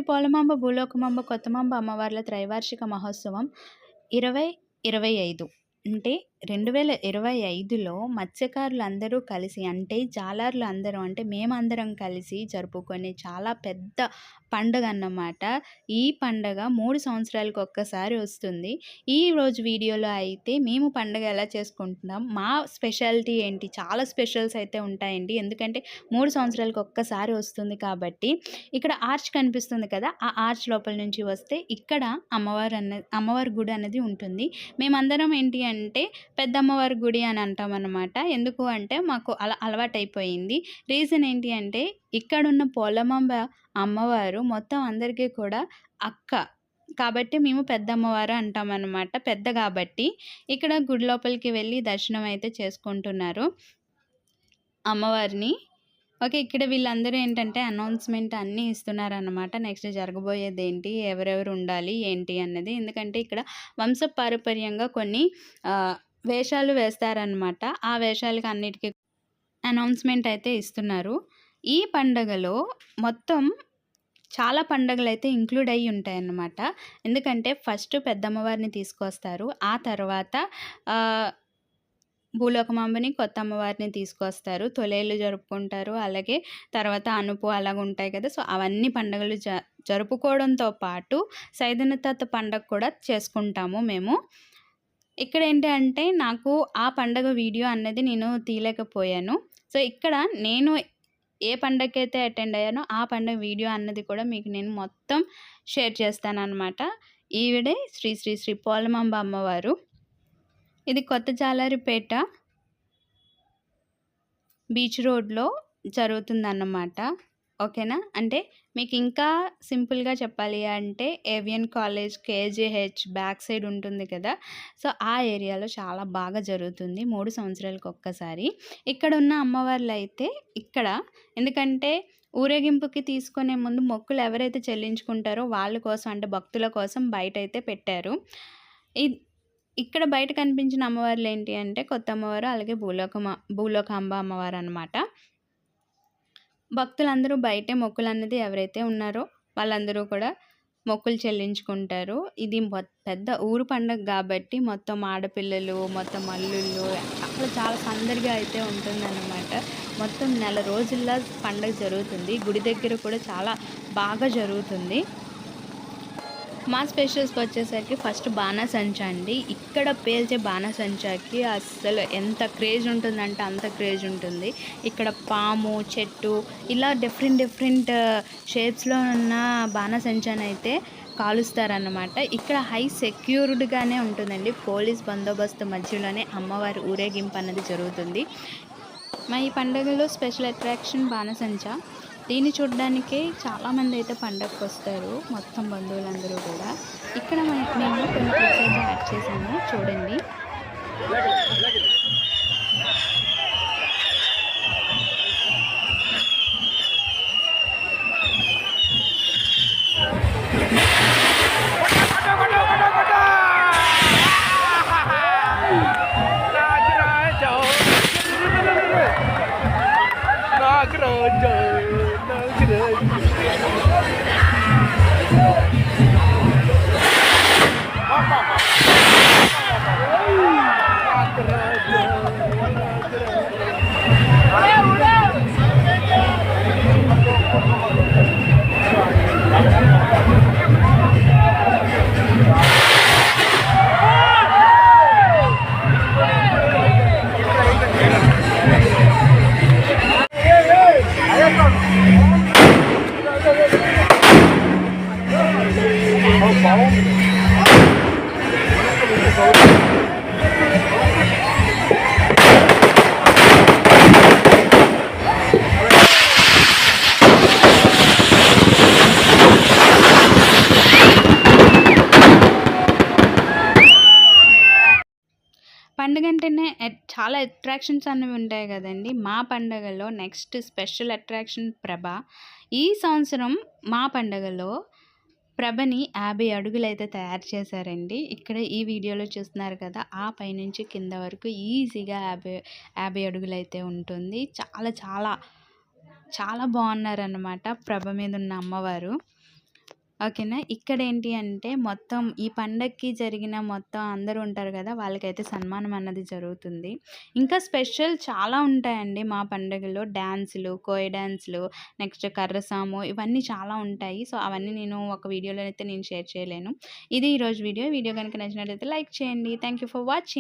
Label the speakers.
Speaker 1: శ్రీ పోలమాంబ భూలోకమాంబ కొత్తమాంబ అమ్మవార్ల త్రైవార్షిక మహోత్సవం 2025 అంటే 2025లో మత్స్యకారులందరూ కలిసి అంటే జాలర్లు అందరూ అంటే మేమందరం కలిసి జరుపుకునే చాలా పెద్ద పండగ అన్నమాట. ఈ పండగ 3 సంవత్సరాలకు ఒక్కసారి వస్తుంది. ఈరోజు వీడియోలో అయితే మేము పండగ ఎలా చేసుకుంటున్నాం, మా స్పెషాలిటీ ఏంటి, చాలా స్పెషల్స్ అయితే ఉంటాయండి. ఎందుకంటే 3 సంవత్సరాలకు ఒక్కసారి వస్తుంది కాబట్టి. ఇక్కడ ఆర్చ్ కనిపిస్తుంది కదా, ఆ ఆర్చ్ లోపల నుంచి వస్తే ఇక్కడ అమ్మవారి గుడి అనేది ఉంటుంది. మేమందరం ఏంటి అంటే పెద్దమ్మవారి గుడి అని అంటామన్నమాట. ఎందుకు అంటే మాకు అలా అలవాటైపోయింది. రీజన్ ఏంటి అంటే ఇక్కడున్న పోలమాంబ అమ్మవారు మొత్తం అందరికీ కూడా అక్క కాబట్టి మేము పెద్దమ్మవారు అంటామన్నమాట. పెద్ద కాబట్టి ఇక్కడ గుడి లోపలికి వెళ్ళి దర్శనం అయితే చేసుకుంటున్నారు అమ్మవారిని. ఓకే, ఇక్కడ వీళ్ళందరూ ఏంటంటే అనౌన్స్మెంట్ అన్నీ ఇస్తున్నారన్నమాట. నెక్స్ట్ జరగబోయేది ఏంటి, ఎవరెవరు ఉండాలి ఏంటి అన్నది. ఎందుకంటే ఇక్కడ వంశపారంపర్యంగా కొన్ని వేషాలు వేస్తారనమాట. ఆ వేషాలకి అన్నిటికీ అనౌన్స్మెంట్ అయితే ఇస్తున్నారు. ఈ పండగలో మొత్తం చాలా పండుగలు అయితే ఇంక్లూడ్ అయ్యి ఉంటాయన్నమాట. ఎందుకంటే ఫస్ట్ పెద్దమ్మవారిని తీసుకొస్తారు, ఆ తర్వాత భూలోకమాంబని కొత్త అమ్మవారిని తీసుకొస్తారు, తొలేళ్ళు జరుపుకుంటారు, అలాగే తర్వాత అనుపు అలాగ ఉంటాయి కదా. సో అవన్నీ పండుగలు జరుపుకోవడంతో పాటు సైదనతత్త పండగ కూడా చేసుకుంటాము మేము. ఇక్కడ ఏంటి అంటే నాకు ఆ పండగ వీడియో అన్నది నేను తీయలేకపోయాను. సో ఇక్కడ నేను ఏ పండగకైతే అటెండ్ అయ్యానో ఆ పండగ వీడియో అన్నది కూడా మీకు నేను మొత్తం షేర్ చేస్తానన్నమాట. ఈవిడే శ్రీ శ్రీ శ్రీ పోలమాంబ అమ్మవారు. ఇది కొత్త జాలారిపేట బీచ్ రోడ్లో జరుగుతుందన్నమాట. ఓకేనా. అంటే మీకు ఇంకా సింపుల్గా చెప్పాలి అంటే avian college KGH back side ఉంటుంది కదా, సో ఆ ఏరియాలో చాలా బాగా జరుగుతుంది 3 సంవత్సరాలకు ఒక్కసారి. ఇక్కడ ఉన్న అమ్మవార్లు అయితే ఇక్కడ ఎందుకంటే ఊరేగింపుకి తీసుకునే ముందు మొక్కులు ఎవరైతే చెల్లించుకుంటారో వాళ్ళ కోసం అంటే భక్తుల కోసం బయట అయితే పెట్టారు. ఇక్కడ బయట కనిపించిన అమ్మవార్లు ఏంటి అంటే కొత్త అమ్మవారు అలాగే భూలోకాంబ అమ్మవారు అనమాట. భక్తులందరూ బయటే మొక్కులు అన్నది ఎవరైతే ఉన్నారో వాళ్ళందరూ కూడా మొక్కులు చెల్లించుకుంటారు. ఇది పెద్ద ఊరు పండుగ కాబట్టి మొత్తం ఆడపిల్లలు మొత్తం అల్లుళ్ళు చాలా సందడిగా అయితే ఉంటుందన్నమాట. మొత్తం నెల రోజుల్లో పండుగ జరుగుతుంది. గుడి దగ్గర కూడా చాలా బాగా జరుగుతుంది. మా స్పెషల్స్కి వచ్చేసరికి ఫస్ట్ బాణాసంచా అండి. ఇక్కడ పేల్చే బాణాసంచాకి అస్సలు ఎంత క్రేజ్ ఉంటుందంటే అంత క్రేజ్ ఉంటుంది. ఇక్కడ పాము చెట్టు ఇలా డిఫరెంట్ షేప్స్లో ఉన్న బాణాసంచాని అయితే కాలుస్తారన్నమాట. ఇక్కడ హై సెక్యూర్డ్గానే ఉంటుందండి. పోలీస్ బందోబస్తు మధ్యలోనే అమ్మవారి ఊరేగింపు అన్నది జరుగుతుంది. మా ఈ పండుగలో స్పెషల్ అట్రాక్షన్ బాణాసంచా. దీన్ని చూడడానికే చాలామంది అయితే పండగకు వస్తారు, మొత్తం బంధువులందరూ కూడా. ఇక్కడ మేము కొన్ని క్లిప్స్ అయితే యాడ్ చేసాము, చూడండి. పండుగ అంటేనే చాలా అట్రాక్షన్స్ అనేవి ఉంటాయి కదండి. మా పండుగలో నెక్స్ట్ స్పెషల్ అట్రాక్షన్ ప్రభ. ఈ సంవత్సరం మా పండుగలో ప్రభని 50 అడుగులు అయితే తయారు చేశారండి. ఇక్కడ ఈ వీడియోలో చూస్తున్నారు కదా, ఆ పైనుంచి కింద వరకు ఈజీగా 50 అడుగులు అయితే ఉంటుంది. చాలా చాలా చాలా బాగున్నారన్నమాట ప్రభ మీద ఉన్న అమ్మవారు. ఓకేనా. ఇక్కడేంటి అంటే మొత్తం ఈ పండక్కి జరిగిన మొత్తం అందరూ ఉంటారు గదా! వాళ్ళకైతే సన్మానం అన్నది జరుగుతుంది. ఇంకా స్పెషల్ చాలా ఉంటాయండి మా పండుగలో. డాన్సులు, కోయ డాన్సులు, నెక్స్ట్ కర్రసాము ఇవన్నీ చాలా ఉంటాయి. సో, అవన్నీ నేను ఒక వీడియోలో అయితే నేను షేర్ చేయలేను. ఇది ఈరోజు వీడియో. వీడియో గనుక నచ్చినట్లయితే లైక్ చేయండి. Thank you for watching.